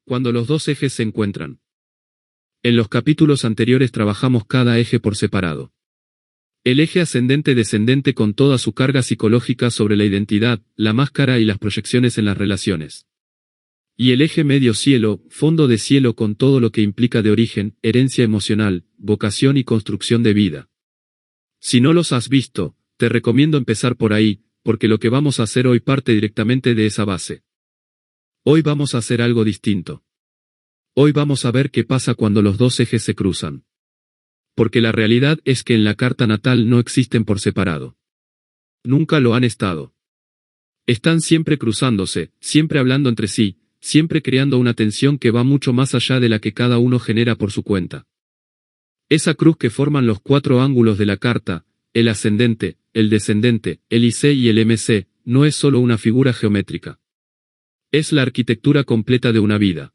Cuando los dos ejes se encuentran. En los capítulos anteriores trabajamos cada eje por separado. El eje ascendente-descendente con toda su carga psicológica sobre la identidad, la máscara y las proyecciones en las relaciones. Y el eje medio-cielo, fondo de cielo con todo lo que implica de origen, herencia emocional, vocación y construcción de vida. Si no los has visto, te recomiendo empezar por ahí, porque lo que vamos a hacer hoy parte directamente de esa base. Hoy vamos a hacer algo distinto. Hoy vamos a ver qué pasa cuando los dos ejes se cruzan. Porque la realidad es que en la carta natal no existen por separado. Nunca lo han estado. Están siempre cruzándose, siempre hablando entre sí, siempre creando una tensión que va mucho más allá de la que cada uno genera por su cuenta. Esa cruz que forman los cuatro ángulos de la carta, el ascendente, el descendente, el IC y el MC, no es solo una figura geométrica. Es la arquitectura completa de una vida.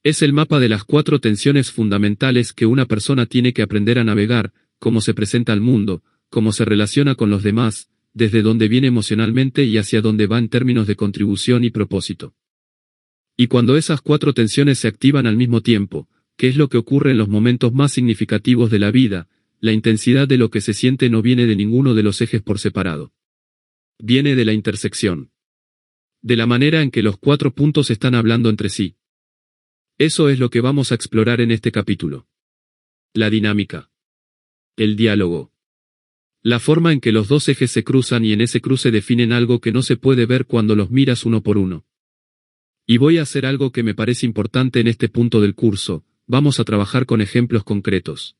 Es el mapa de las cuatro tensiones fundamentales que una persona tiene que aprender a navegar, cómo se presenta al mundo, cómo se relaciona con los demás, desde dónde viene emocionalmente y hacia dónde va en términos de contribución y propósito. Y cuando esas cuatro tensiones se activan al mismo tiempo, ¿qué es lo que ocurre en los momentos más significativos de la vida? La intensidad de lo que se siente no viene de ninguno de los ejes por separado. Viene de la intersección. De la manera en que los cuatro puntos están hablando entre sí. Eso es lo que vamos a explorar en este capítulo. La dinámica. El diálogo. La forma en que los dos ejes se cruzan y en ese cruce definen algo que no se puede ver cuando los miras uno por uno. Y voy a hacer algo que me parece importante en este punto del curso, vamos a trabajar con ejemplos concretos.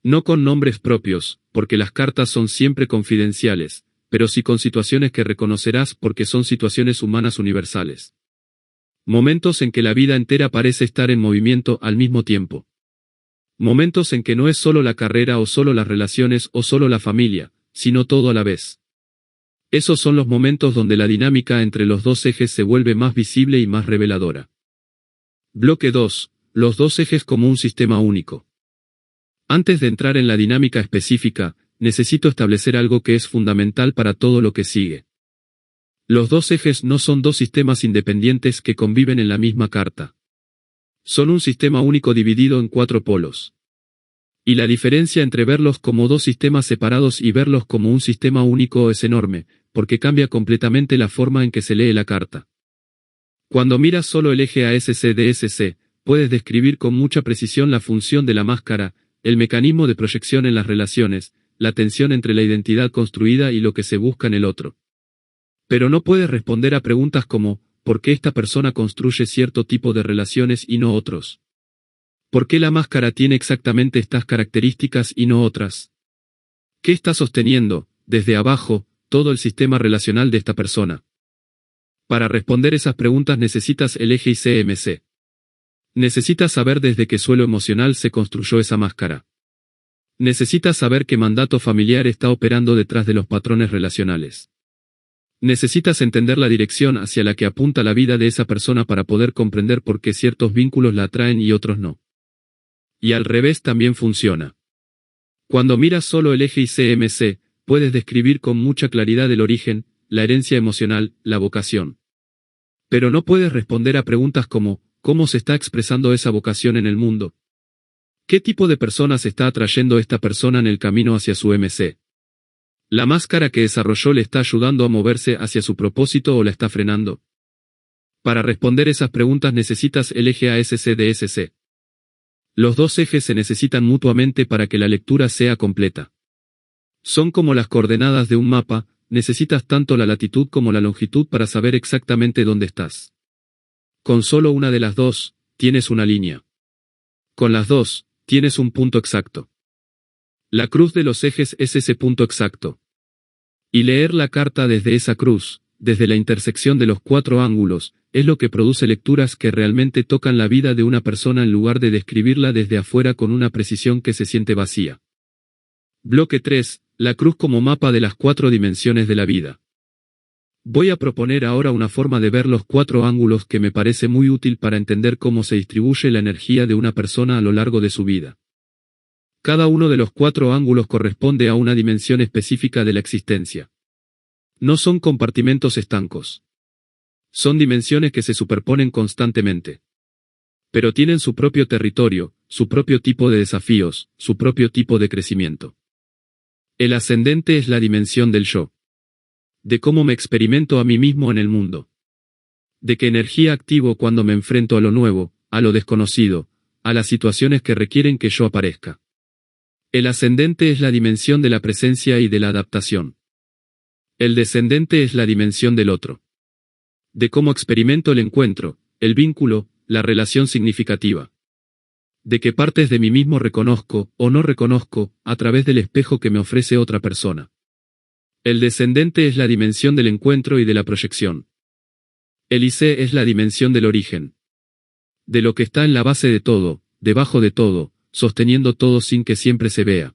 No con nombres propios, porque las cartas son siempre confidenciales, pero sí con situaciones que reconocerás porque son situaciones humanas universales. Momentos en que la vida entera parece estar en movimiento al mismo tiempo. Momentos en que no es solo la carrera o solo las relaciones o solo la familia, sino todo a la vez. Esos son los momentos donde la dinámica entre los dos ejes se vuelve más visible y más reveladora. Bloque 2. Los dos ejes como un sistema único. Antes de entrar en la dinámica específica, necesito establecer algo que es fundamental para todo lo que sigue. Los dos ejes no son dos sistemas independientes que conviven en la misma carta. Son un sistema único dividido en cuatro polos. Y la diferencia entre verlos como dos sistemas separados y verlos como un sistema único es enorme, porque cambia completamente la forma en que se lee la carta. Cuando miras solo el eje ASC-DSC, puedes describir con mucha precisión la función de la máscara, el mecanismo de proyección en las relaciones, la tensión entre la identidad construida y lo que se busca en el otro. Pero no puedes responder a preguntas como, ¿por qué esta persona construye cierto tipo de relaciones y no otros? ¿Por qué la máscara tiene exactamente estas características y no otras? ¿Qué está sosteniendo, desde abajo, todo el sistema relacional de esta persona? Para responder esas preguntas necesitas el eje ICMC. Necesitas saber desde qué suelo emocional se construyó esa máscara. Necesitas saber qué mandato familiar está operando detrás de los patrones relacionales. Necesitas entender la dirección hacia la que apunta la vida de esa persona para poder comprender por qué ciertos vínculos la atraen y otros no. Y al revés también funciona. Cuando miras solo el eje ICMC, puedes describir con mucha claridad el origen, la herencia emocional, la vocación. Pero no puedes responder a preguntas como, ¿cómo se está expresando esa vocación en el mundo? ¿Qué tipo de personas está atrayendo esta persona en el camino hacia su MC? ¿La máscara que desarrolló le está ayudando a moverse hacia su propósito o la está frenando? Para responder esas preguntas necesitas el eje ASC-DSC. Los dos ejes se necesitan mutuamente para que la lectura sea completa. Son como las coordenadas de un mapa, necesitas tanto la latitud como la longitud para saber exactamente dónde estás. Con solo una de las dos, tienes una línea. Con las dos, tienes un punto exacto. La cruz de los ejes es ese punto exacto. Y leer la carta desde esa cruz, desde la intersección de los cuatro ángulos, es lo que produce lecturas que realmente tocan la vida de una persona en lugar de describirla desde afuera con una precisión que se siente vacía. Bloque 3. La cruz como mapa de las cuatro dimensiones de la vida. Voy a proponer ahora una forma de ver los cuatro ángulos que me parece muy útil para entender cómo se distribuye la energía de una persona a lo largo de su vida. Cada uno de los cuatro ángulos corresponde a una dimensión específica de la existencia. No son compartimentos estancos. Son dimensiones que se superponen constantemente. Pero tienen su propio territorio, su propio tipo de desafíos, su propio tipo de crecimiento. El ascendente es la dimensión del yo. De cómo me experimento a mí mismo en el mundo. De qué energía activo cuando me enfrento a lo nuevo, a lo desconocido, a las situaciones que requieren que yo aparezca. El ascendente es la dimensión de la presencia y de la adaptación. El descendente es la dimensión del otro. De cómo experimento el encuentro, el vínculo, la relación significativa. De qué partes de mí mismo reconozco, o no reconozco, a través del espejo que me ofrece otra persona. El descendente es la dimensión del encuentro y de la proyección. El IC es la dimensión del origen. De lo que está en la base de todo, debajo de todo, sosteniendo todo sin que siempre se vea.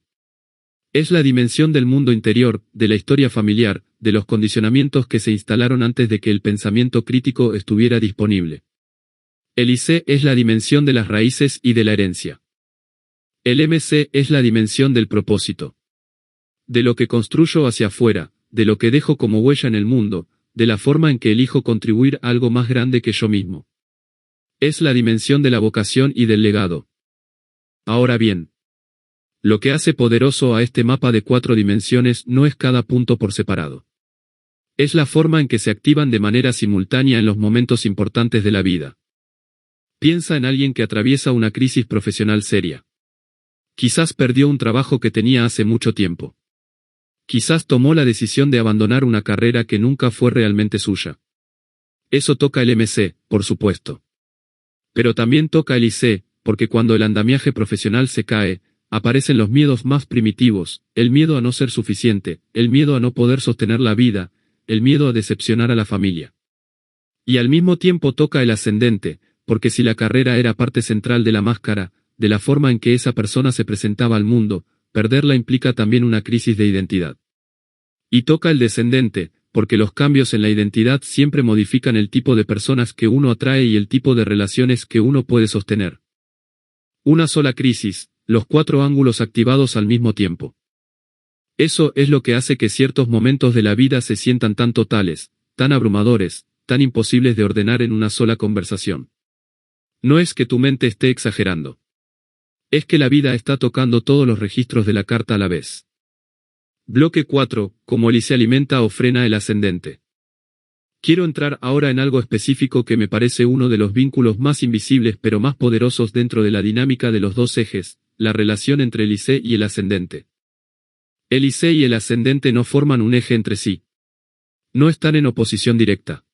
Es la dimensión del mundo interior, de la historia familiar, de los condicionamientos que se instalaron antes de que el pensamiento crítico estuviera disponible. El IC es la dimensión de las raíces y de la herencia. El MC es la dimensión del propósito. De lo que construyo hacia afuera, de lo que dejo como huella en el mundo, de la forma en que elijo contribuir a algo más grande que yo mismo. Es la dimensión de la vocación y del legado. Ahora bien, lo que hace poderoso a este mapa de 4 dimensiones no es cada punto por separado. Es la forma en que se activan de manera simultánea en los momentos importantes de la vida. Piensa en alguien que atraviesa una crisis profesional seria. Quizás perdió un trabajo que tenía hace mucho tiempo. Quizás tomó la decisión de abandonar una carrera que nunca fue realmente suya. Eso toca el MC, por supuesto. Pero también toca el IC, porque cuando el andamiaje profesional se cae, aparecen los miedos más primitivos, el miedo a no ser suficiente, el miedo a no poder sostener la vida, el miedo a decepcionar a la familia. Y al mismo tiempo toca el ascendente, porque si la carrera era parte central de la máscara, de la forma en que esa persona se presentaba al mundo, perderla implica también una crisis de identidad. Y toca el descendente, porque los cambios en la identidad siempre modifican el tipo de personas que uno atrae y el tipo de relaciones que uno puede sostener. Una sola crisis, los 4 ángulos activados al mismo tiempo. Eso es lo que hace que ciertos momentos de la vida se sientan tan totales, tan abrumadores, tan imposibles de ordenar en una sola conversación. No es que tu mente esté exagerando. Es que la vida está tocando todos los registros de la carta a la vez. Bloque 4. Cómo el IC alimenta o frena el ascendente. Quiero entrar ahora en algo específico que me parece uno de los vínculos más invisibles pero más poderosos dentro de la dinámica de los 2 ejes, la relación entre el IC y el ascendente. El IC y el ascendente no forman un eje entre sí. No están en oposición directa.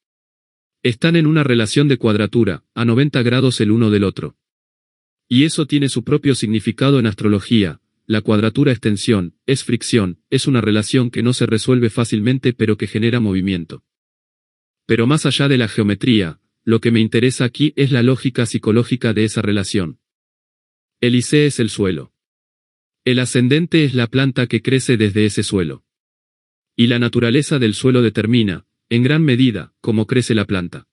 Están en una relación de cuadratura, a 90 grados el uno del otro. Y eso tiene su propio significado en astrología. La cuadratura es tensión, es fricción, es una relación que no se resuelve fácilmente pero que genera movimiento. Pero más allá de la geometría, lo que me interesa aquí es la lógica psicológica de esa relación. El IC es el suelo. El ascendente es la planta que crece desde ese suelo. Y la naturaleza del suelo determina, en gran medida, cómo crece la planta.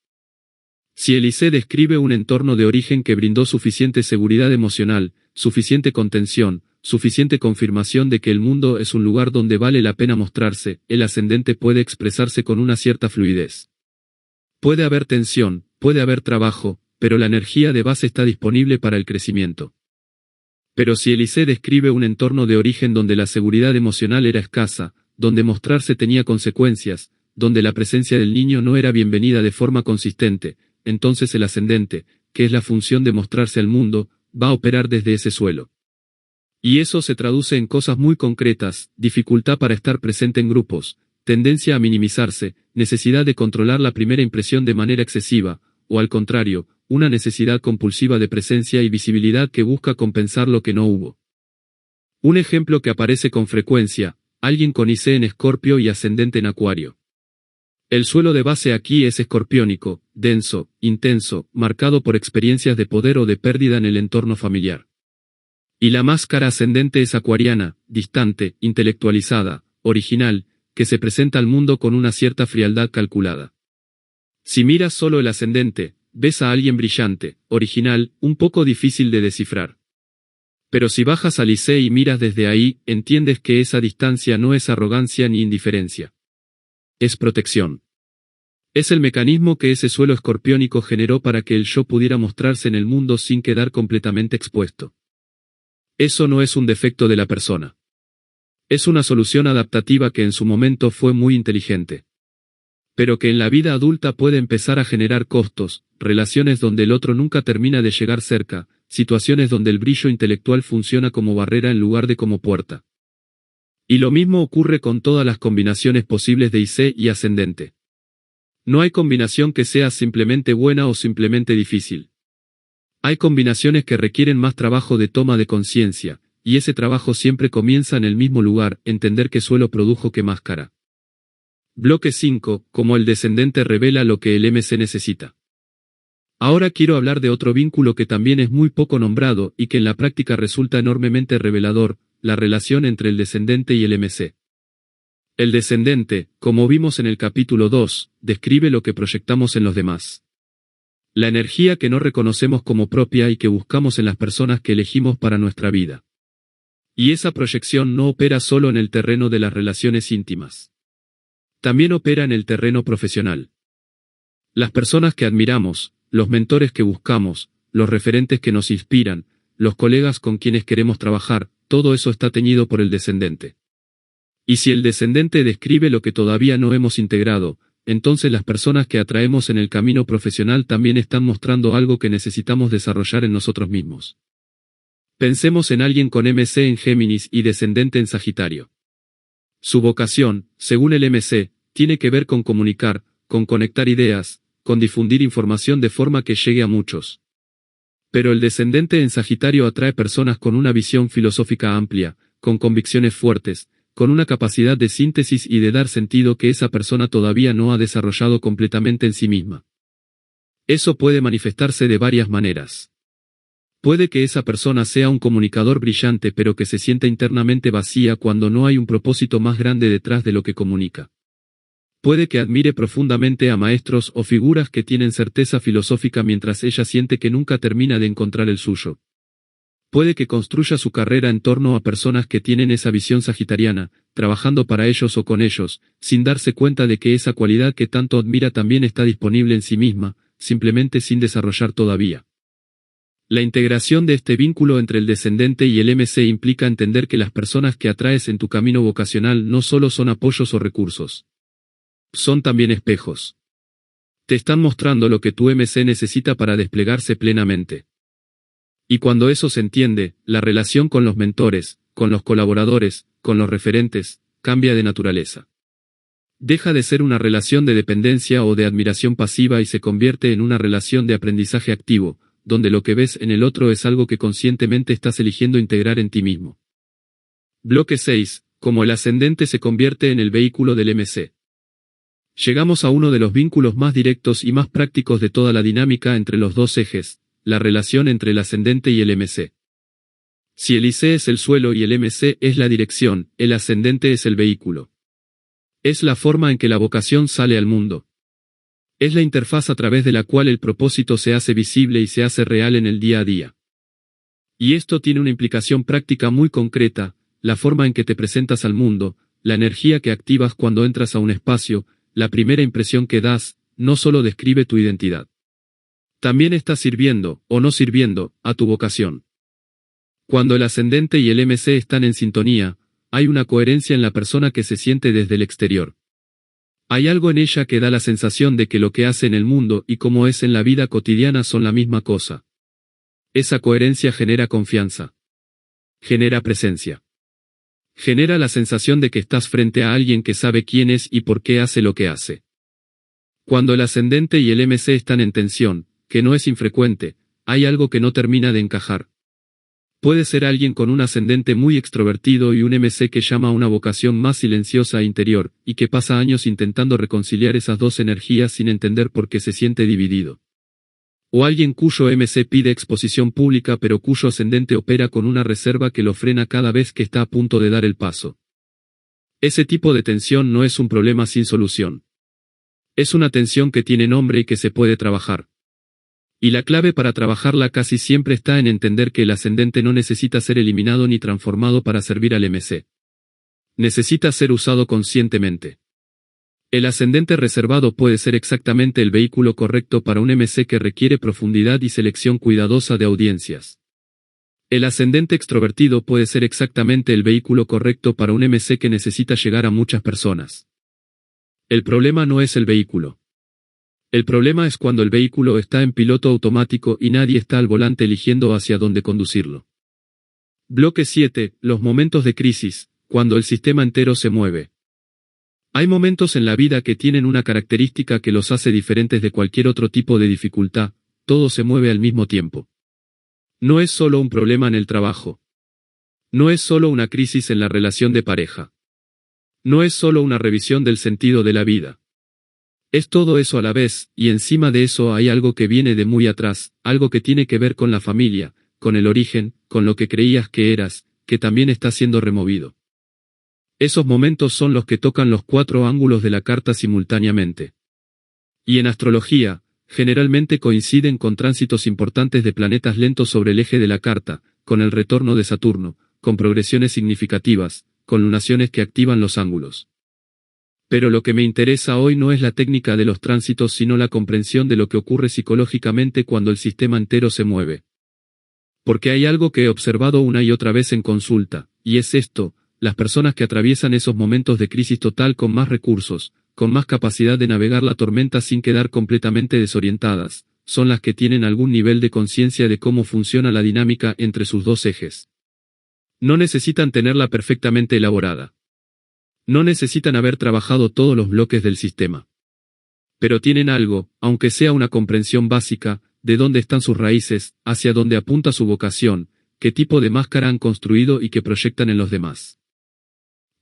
Si el IC describe un entorno de origen que brindó suficiente seguridad emocional, suficiente contención, suficiente confirmación de que el mundo es un lugar donde vale la pena mostrarse, el ascendente puede expresarse con una cierta fluidez. Puede haber tensión, puede haber trabajo, pero la energía de base está disponible para el crecimiento. Pero si el IC describe un entorno de origen donde la seguridad emocional era escasa, donde mostrarse tenía consecuencias, donde la presencia del niño no era bienvenida de forma consistente, entonces el ascendente, que es la función de mostrarse al mundo, va a operar desde ese suelo. Y eso se traduce en cosas muy concretas: dificultad para estar presente en grupos, tendencia a minimizarse, necesidad de controlar la primera impresión de manera excesiva, o al contrario, una necesidad compulsiva de presencia y visibilidad que busca compensar lo que no hubo. Un ejemplo que aparece con frecuencia: alguien con IC en Escorpio y ascendente en Acuario. El suelo de base aquí es escorpiónico, denso, intenso, marcado por experiencias de poder o de pérdida en el entorno familiar. Y la máscara ascendente es acuariana, distante, intelectualizada, original, que se presenta al mundo con una cierta frialdad calculada. Si miras solo el ascendente, ves a alguien brillante, original, un poco difícil de descifrar. Pero si bajas al IC y miras desde ahí, entiendes que esa distancia no es arrogancia ni indiferencia. Es protección. Es el mecanismo que ese suelo escorpiónico generó para que el yo pudiera mostrarse en el mundo sin quedar completamente expuesto. Eso no es un defecto de la persona. Es una solución adaptativa que en su momento fue muy inteligente. Pero que en la vida adulta puede empezar a generar costos, relaciones donde el otro nunca termina de llegar cerca, situaciones donde el brillo intelectual funciona como barrera en lugar de como puerta. Y lo mismo ocurre con todas las combinaciones posibles de IC y ascendente. No hay combinación que sea simplemente buena o simplemente difícil. Hay combinaciones que requieren más trabajo de toma de conciencia, y ese trabajo siempre comienza en el mismo lugar, entender qué suelo produjo qué máscara. Bloque 5, como el descendente revela lo que el MC necesita. Ahora quiero hablar de otro vínculo que también es muy poco nombrado y que en la práctica resulta enormemente revelador, la relación entre el descendente y el MC. El descendente, como vimos en el capítulo 2, describe lo que proyectamos en los demás. La energía que no reconocemos como propia y que buscamos en las personas que elegimos para nuestra vida. Y esa proyección no opera solo en el terreno de las relaciones íntimas. También opera en el terreno profesional. Las personas que admiramos, los mentores que buscamos, los referentes que nos inspiran, los colegas con quienes queremos trabajar, todo eso está teñido por el descendente. Y si el descendente describe lo que todavía no hemos integrado, entonces las personas que atraemos en el camino profesional también están mostrando algo que necesitamos desarrollar en nosotros mismos. Pensemos en alguien con MC en Géminis y descendente en Sagitario. Su vocación, según el MC, tiene que ver con comunicar, con conectar ideas, con difundir información de forma que llegue a muchos. Pero el descendente en Sagitario atrae personas con una visión filosófica amplia, con convicciones fuertes, con una capacidad de síntesis y de dar sentido que esa persona todavía no ha desarrollado completamente en sí misma. Eso puede manifestarse de varias maneras. Puede que esa persona sea un comunicador brillante pero que se sienta internamente vacía cuando no hay un propósito más grande detrás de lo que comunica. Puede que admire profundamente a maestros o figuras que tienen certeza filosófica mientras ella siente que nunca termina de encontrar el suyo. Puede que construya su carrera en torno a personas que tienen esa visión sagitariana, trabajando para ellos o con ellos, sin darse cuenta de que esa cualidad que tanto admira también está disponible en sí misma, simplemente sin desarrollar todavía. La integración de este vínculo entre el descendente y el MC implica entender que las personas que atraes en tu camino vocacional no solo son apoyos o recursos. Son también espejos. Te están mostrando lo que tu MC necesita para desplegarse plenamente. Y cuando eso se entiende, la relación con los mentores, con los colaboradores, con los referentes, cambia de naturaleza. Deja de ser una relación de dependencia o de admiración pasiva y se convierte en una relación de aprendizaje activo, donde lo que ves en el otro es algo que conscientemente estás eligiendo integrar en ti mismo. Bloque 6, como el ascendente se convierte en el vehículo del MC. Llegamos a uno de los vínculos más directos y más prácticos de toda la dinámica entre los dos ejes, la relación entre el ascendente y el MC. Si el IC es el suelo y el MC es la dirección, el ascendente es el vehículo. Es la forma en que la vocación sale al mundo. Es la interfaz a través de la cual el propósito se hace visible y se hace real en el día a día. Y esto tiene una implicación práctica muy concreta, la forma en que te presentas al mundo, la energía que activas cuando entras a un espacio, la primera impresión que das, no solo describe tu identidad. También estás sirviendo, o no sirviendo, a tu vocación. Cuando el ascendente y el MC están en sintonía, hay una coherencia en la persona que se siente desde el exterior. Hay algo en ella que da la sensación de que lo que hace en el mundo y como es en la vida cotidiana son la misma cosa. Esa coherencia genera confianza. Genera presencia. Genera la sensación de que estás frente a alguien que sabe quién es y por qué hace lo que hace. Cuando el ascendente y el MC están en tensión, que no es infrecuente, hay algo que no termina de encajar. Puede ser alguien con un ascendente muy extrovertido y un MC que llama a una vocación más silenciosa e interior, y que pasa años intentando reconciliar esas dos energías sin entender por qué se siente dividido. O alguien cuyo MC pide exposición pública pero cuyo ascendente opera con una reserva que lo frena cada vez que está a punto de dar el paso. Ese tipo de tensión no es un problema sin solución. Es una tensión que tiene nombre y que se puede trabajar. Y la clave para trabajarla casi siempre está en entender que el ascendente no necesita ser eliminado ni transformado para servir al MC. Necesita ser usado conscientemente. El ascendente reservado puede ser exactamente el vehículo correcto para un MC que requiere profundidad y selección cuidadosa de audiencias. El ascendente extrovertido puede ser exactamente el vehículo correcto para un MC que necesita llegar a muchas personas. El problema no es el vehículo. El problema es cuando el vehículo está en piloto automático y nadie está al volante eligiendo hacia dónde conducirlo. Bloque 7. Los momentos de crisis, cuando el sistema entero se mueve. Hay momentos en la vida que tienen una característica que los hace diferentes de cualquier otro tipo de dificultad: todo se mueve al mismo tiempo. No es solo un problema en el trabajo. No es solo una crisis en la relación de pareja. No es solo una revisión del sentido de la vida. Es todo eso a la vez, y encima de eso hay algo que viene de muy atrás, algo que tiene que ver con la familia, con el origen, con lo que creías que eras, que también está siendo removido. Esos momentos son los que tocan los 4 ángulos de la carta simultáneamente. Y en astrología, generalmente coinciden con tránsitos importantes de planetas lentos sobre el eje de la carta, con el retorno de Saturno, con progresiones significativas, con lunaciones que activan los ángulos. Pero lo que me interesa hoy no es la técnica de los tránsitos sino la comprensión de lo que ocurre psicológicamente cuando el sistema entero se mueve. Porque hay algo que he observado una y otra vez en consulta, y es esto: las personas que atraviesan esos momentos de crisis total con más recursos, con más capacidad de navegar la tormenta sin quedar completamente desorientadas, son las que tienen algún nivel de conciencia de cómo funciona la dinámica entre sus dos ejes. No necesitan tenerla perfectamente elaborada. No necesitan haber trabajado todos los bloques del sistema. Pero tienen algo, aunque sea una comprensión básica, de dónde están sus raíces, hacia dónde apunta su vocación, qué tipo de máscara han construido y qué proyectan en los demás.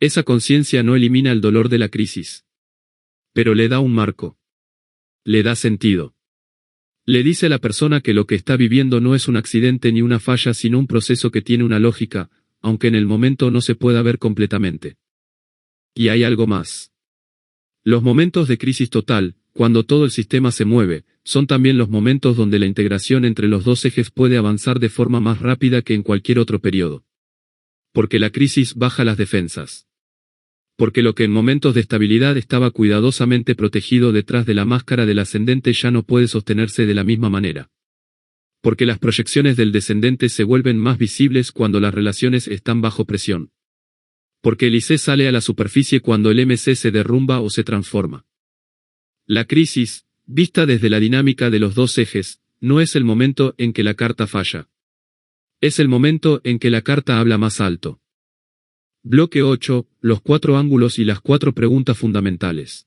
Esa conciencia no elimina el dolor de la crisis. Pero le da un marco. Le da sentido. Le dice a la persona que lo que está viviendo no es un accidente ni una falla sino un proceso que tiene una lógica, aunque en el momento no se pueda ver completamente. Y hay algo más. Los momentos de crisis total, cuando todo el sistema se mueve, son también los momentos donde la integración entre los dos ejes puede avanzar de forma más rápida que en cualquier otro periodo. Porque la crisis baja las defensas. Porque lo que en momentos de estabilidad estaba cuidadosamente protegido detrás de la máscara del ascendente ya no puede sostenerse de la misma manera. Porque las proyecciones del descendente se vuelven más visibles cuando las relaciones están bajo presión. Porque el IC sale a la superficie cuando el MC se derrumba o se transforma. La crisis, vista desde la dinámica de los dos ejes, no es el momento en que la carta falla. Es el momento en que la carta habla más alto. Bloque 8, los 4 ángulos y las 4 preguntas fundamentales.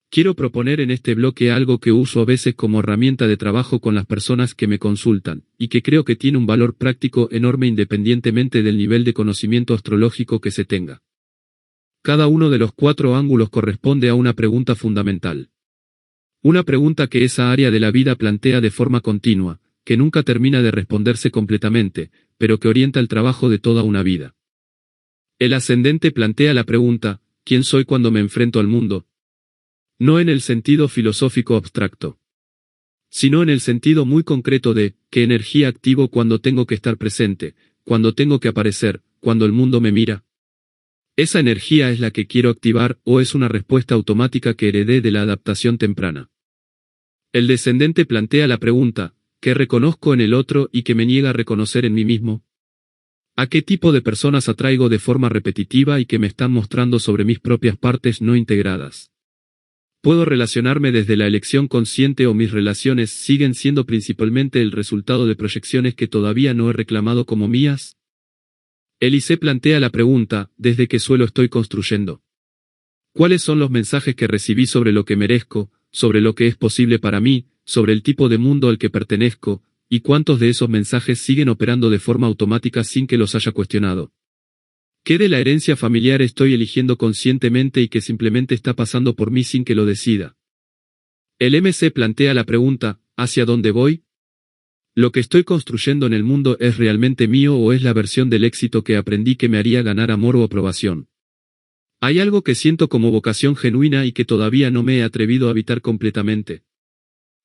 Quiero proponer en este bloque algo que uso a veces como herramienta de trabajo con las personas que me consultan, y que creo que tiene un valor práctico enorme independientemente del nivel de conocimiento astrológico que se tenga. Cada uno de los 4 ángulos corresponde a una pregunta fundamental. Una pregunta que esa área de la vida plantea de forma continua, que nunca termina de responderse completamente, pero que orienta el trabajo de toda una vida. El ascendente plantea la pregunta: ¿quién soy cuando me enfrento al mundo? No en el sentido filosófico abstracto, sino en el sentido muy concreto de ¿qué energía activo cuando tengo que estar presente, cuando tengo que aparecer, cuando el mundo me mira? ¿Esa energía es la que quiero activar o es una respuesta automática que heredé de la adaptación temprana? El descendente plantea la pregunta: ¿qué reconozco en el otro y que me niega a reconocer en mí mismo? ¿A qué tipo de personas atraigo de forma repetitiva y que me están mostrando sobre mis propias partes no integradas? ¿Puedo relacionarme desde la elección consciente o mis relaciones siguen siendo principalmente el resultado de proyecciones que todavía no he reclamado como mías? El IC plantea la pregunta: ¿desde qué suelo estoy construyendo? ¿Cuáles son los mensajes que recibí sobre lo que merezco, sobre lo que es posible para mí, sobre el tipo de mundo al que pertenezco, y cuántos de esos mensajes siguen operando de forma automática sin que los haya cuestionado? ¿Qué de la herencia familiar estoy eligiendo conscientemente y que simplemente está pasando por mí sin que lo decida? El MC plantea la pregunta: ¿hacia dónde voy? ¿Lo que estoy construyendo en el mundo es realmente mío o es la versión del éxito que aprendí que me haría ganar amor o aprobación? ¿Hay algo que siento como vocación genuina y que todavía no me he atrevido a habitar completamente?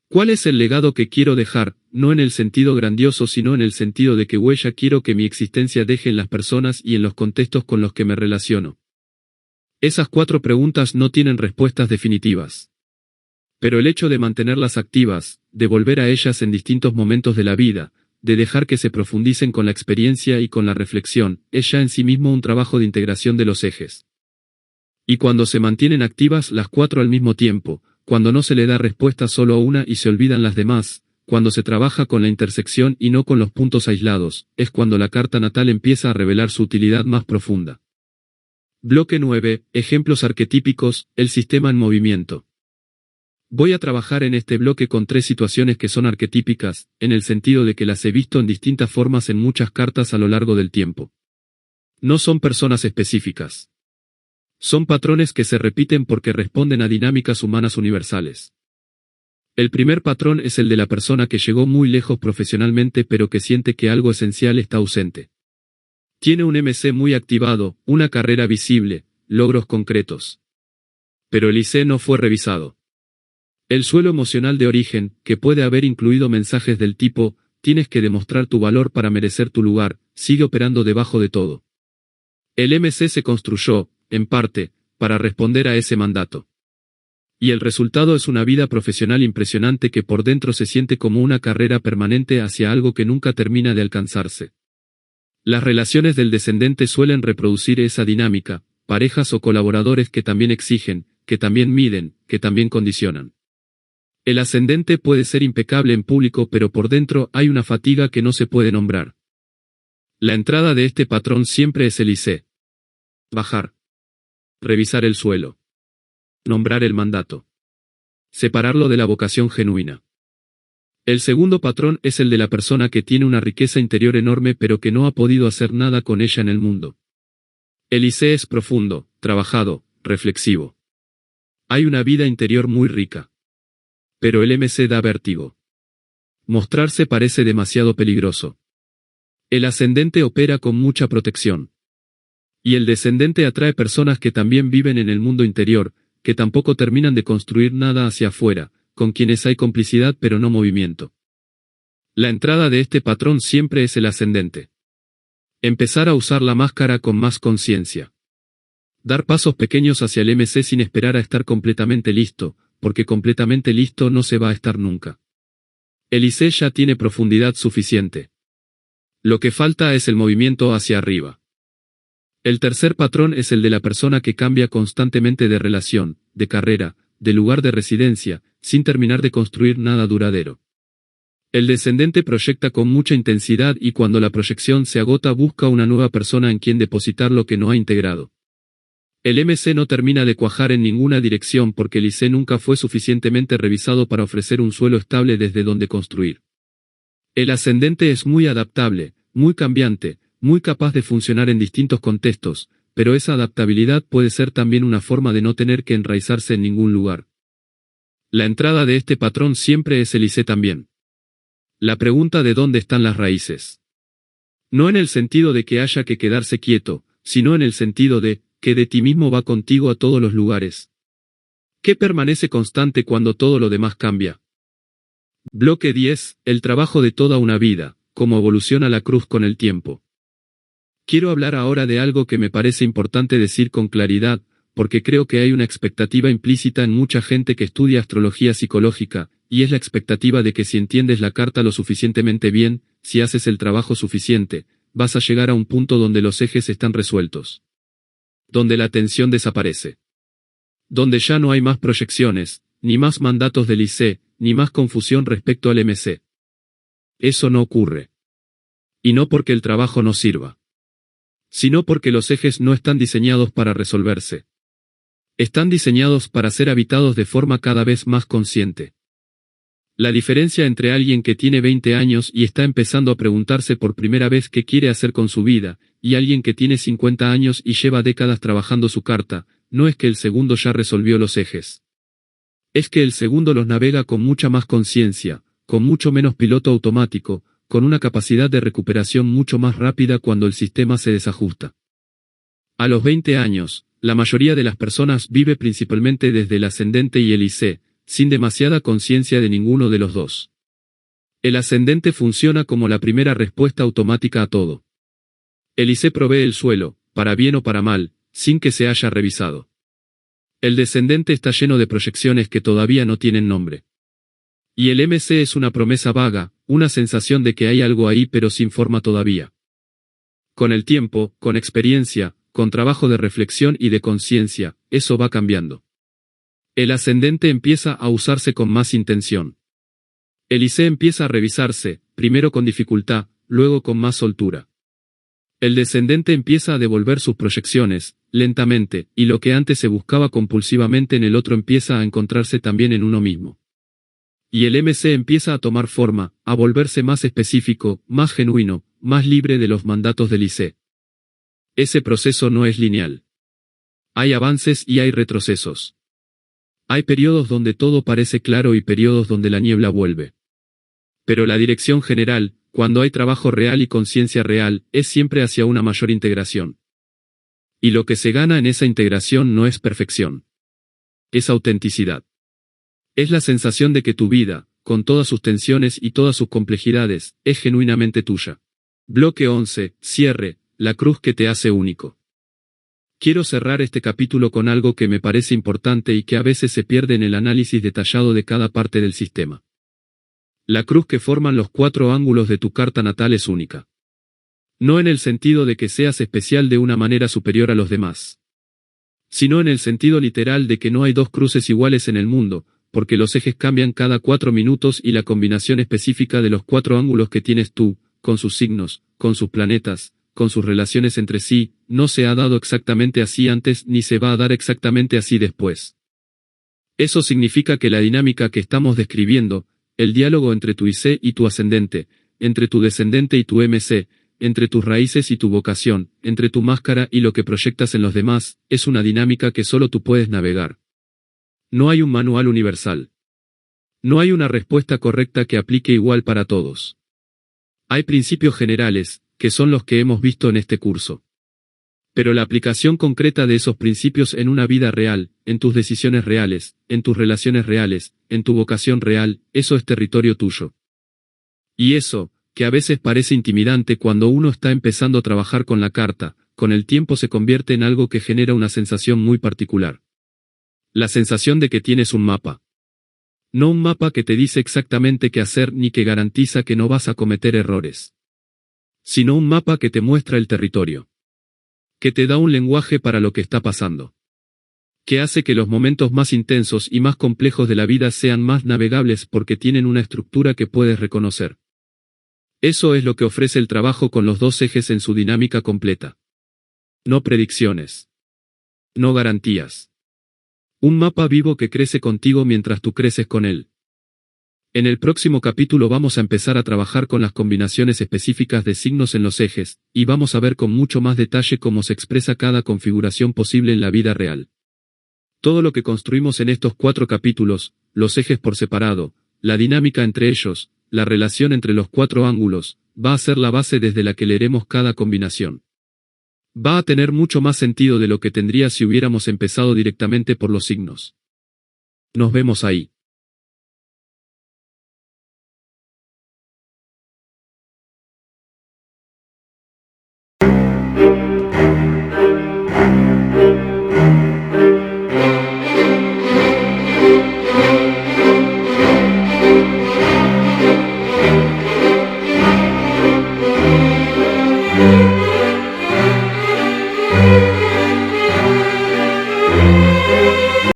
¿Cuál es el legado que quiero dejar, no en el sentido grandioso sino en el sentido de qué huella quiero que mi existencia deje en las personas y en los contextos con los que me relaciono? Esas 4 preguntas no tienen respuestas definitivas. Pero el hecho de mantenerlas activas, de volver a ellas en distintos momentos de la vida, de dejar que se profundicen con la experiencia y con la reflexión, es ya en sí mismo un trabajo de integración de los ejes. Y cuando se mantienen activas las 4 al mismo tiempo, cuando no se le da respuesta solo a una y se olvidan las demás, cuando se trabaja con la intersección y no con los puntos aislados, es cuando la carta natal empieza a revelar su utilidad más profunda. Bloque 9. Ejemplos arquetípicos, el sistema en movimiento. Voy a trabajar en este bloque con 3 situaciones que son arquetípicas, en el sentido de que las he visto en distintas formas en muchas cartas a lo largo del tiempo. No son personas específicas. Son patrones que se repiten porque responden a dinámicas humanas universales. El primer patrón es el de la persona que llegó muy lejos profesionalmente pero que siente que algo esencial está ausente. Tiene un MC muy activado, una carrera visible, logros concretos. Pero el IC no fue revisado. El suelo emocional de origen, que puede haber incluido mensajes del tipo, tienes que demostrar tu valor para merecer tu lugar, sigue operando debajo de todo. El MC se construyó, en parte, para responder a ese mandato. Y el resultado es una vida profesional impresionante que por dentro se siente como una carrera permanente hacia algo que nunca termina de alcanzarse. Las relaciones del descendente suelen reproducir esa dinámica, parejas o colaboradores que también exigen, que también miden, que también condicionan. El ascendente puede ser impecable en público pero por dentro hay una fatiga que no se puede nombrar. La entrada de este patrón siempre es el IC. Bajar. Revisar el suelo. Nombrar el mandato. Separarlo de la vocación genuina. El segundo patrón es el de la persona que tiene una riqueza interior enorme pero que no ha podido hacer nada con ella en el mundo. El IC es profundo, trabajado, reflexivo. Hay una vida interior muy rica. Pero el MC da vértigo. Mostrarse parece demasiado peligroso. El ascendente opera con mucha protección. Y el descendente atrae personas que también viven en el mundo interior, que tampoco terminan de construir nada hacia afuera, con quienes hay complicidad pero no movimiento. La entrada de este patrón siempre es el ascendente. Empezar a usar la máscara con más conciencia. Dar pasos pequeños hacia el MC sin esperar a estar completamente listo, porque completamente listo no se va a estar nunca. El IC ya tiene profundidad suficiente. Lo que falta es el movimiento hacia arriba. El tercer patrón es el de la persona que cambia constantemente de relación, de carrera, de lugar de residencia, sin terminar de construir nada duradero. El descendente proyecta con mucha intensidad y cuando la proyección se agota busca una nueva persona en quien depositar lo que no ha integrado. El MC no termina de cuajar en ninguna dirección porque el IC nunca fue suficientemente revisado para ofrecer un suelo estable desde donde construir. El ascendente es muy adaptable, muy cambiante, muy capaz de funcionar en distintos contextos, pero esa adaptabilidad puede ser también una forma de no tener que enraizarse en ningún lugar. La entrada de este patrón siempre es el IC también. La pregunta de dónde están las raíces. No en el sentido de que haya que quedarse quieto, sino en el sentido de, que de ti mismo va contigo a todos los lugares. ¿Qué permanece constante cuando todo lo demás cambia? Bloque 10. El trabajo de toda una vida, cómo evoluciona la cruz con el tiempo. Quiero hablar ahora de algo que me parece importante decir con claridad, porque creo que hay una expectativa implícita en mucha gente que estudia astrología psicológica, y es la expectativa de que si entiendes la carta lo suficientemente bien, si haces el trabajo suficiente, vas a llegar a un punto donde los ejes están resueltos. Donde la tensión desaparece. Donde ya no hay más proyecciones, ni más mandatos del IC, ni más confusión respecto al MC. Eso no ocurre. Y no porque el trabajo no sirva. Sino porque los ejes no están diseñados para resolverse. Están diseñados para ser habitados de forma cada vez más consciente. La diferencia entre alguien que tiene 20 años y está empezando a preguntarse por primera vez qué quiere hacer con su vida, y alguien que tiene 50 años y lleva décadas trabajando su carta, no es que el segundo ya resolvió los ejes. Es que el segundo los navega con mucha más conciencia, con mucho menos piloto automático, con una capacidad de recuperación mucho más rápida cuando el sistema se desajusta. A los 20 años, la mayoría de las personas vive principalmente desde el ascendente y el IC, sin demasiada conciencia de ninguno de los dos. El ascendente funciona como la primera respuesta automática a todo. El IC provee el suelo, para bien o para mal, sin que se haya revisado. El descendente está lleno de proyecciones que todavía no tienen nombre. Y el MC es una promesa vaga, una sensación de que hay algo ahí pero sin forma todavía. Con el tiempo, con experiencia, con trabajo de reflexión y de conciencia, eso va cambiando. El ascendente empieza a usarse con más intención. El IC empieza a revisarse, primero con dificultad, luego con más soltura. El descendente empieza a devolver sus proyecciones, lentamente, y lo que antes se buscaba compulsivamente en el otro empieza a encontrarse también en uno mismo. Y el MC empieza a tomar forma, a volverse más específico, más genuino, más libre de los mandatos del IC. Ese proceso no es lineal. Hay avances y hay retrocesos. Hay periodos donde todo parece claro y periodos donde la niebla vuelve. Pero la dirección general, cuando hay trabajo real y conciencia real, es siempre hacia una mayor integración. Y lo que se gana en esa integración no es perfección. Es autenticidad. Es la sensación de que tu vida, con todas sus tensiones y todas sus complejidades, es genuinamente tuya. Bloque 11, cierre, la cruz que te hace único. Quiero cerrar este capítulo con algo que me parece importante y que a veces se pierde en el análisis detallado de cada parte del sistema. La cruz que forman los 4 ángulos de tu carta natal es única. No en el sentido de que seas especial de una manera superior a los demás, sino en el sentido literal de que no hay 2 cruces iguales en el mundo, porque los ejes cambian cada 4 minutos y la combinación específica de los 4 ángulos que tienes tú, con sus signos, con sus planetas, con sus relaciones entre sí, no se ha dado exactamente así antes ni se va a dar exactamente así después. Eso significa que la dinámica que estamos describiendo, el diálogo entre tu IC y tu ascendente, entre tu descendente y tu MC, entre tus raíces y tu vocación, entre tu máscara y lo que proyectas en los demás, es una dinámica que solo tú puedes navegar. No hay un manual universal. No hay una respuesta correcta que aplique igual para todos. Hay principios generales, que son los que hemos visto en este curso. Pero la aplicación concreta de esos principios en una vida real, en tus decisiones reales, en tus relaciones reales, en tu vocación real, eso es territorio tuyo. Y eso, que a veces parece intimidante cuando uno está empezando a trabajar con la carta, con el tiempo se convierte en algo que genera una sensación muy particular. La sensación de que tienes un mapa. No un mapa que te dice exactamente qué hacer ni que garantiza que no vas a cometer errores. Sino un mapa que te muestra el territorio. Que te da un lenguaje para lo que está pasando. Que hace que los momentos más intensos y más complejos de la vida sean más navegables porque tienen una estructura que puedes reconocer. Eso es lo que ofrece el trabajo con los 2 ejes en su dinámica completa. No predicciones. No garantías. Un mapa vivo que crece contigo mientras tú creces con él. En el próximo capítulo vamos a empezar a trabajar con las combinaciones específicas de signos en los ejes, y vamos a ver con mucho más detalle cómo se expresa cada configuración posible en la vida real. Todo lo que construimos en estos 4 capítulos, los ejes por separado, la dinámica entre ellos, la relación entre los 4 ángulos, va a ser la base desde la que leeremos cada combinación. Va a tener mucho más sentido de lo que tendría si hubiéramos empezado directamente por los signos. Nos vemos ahí.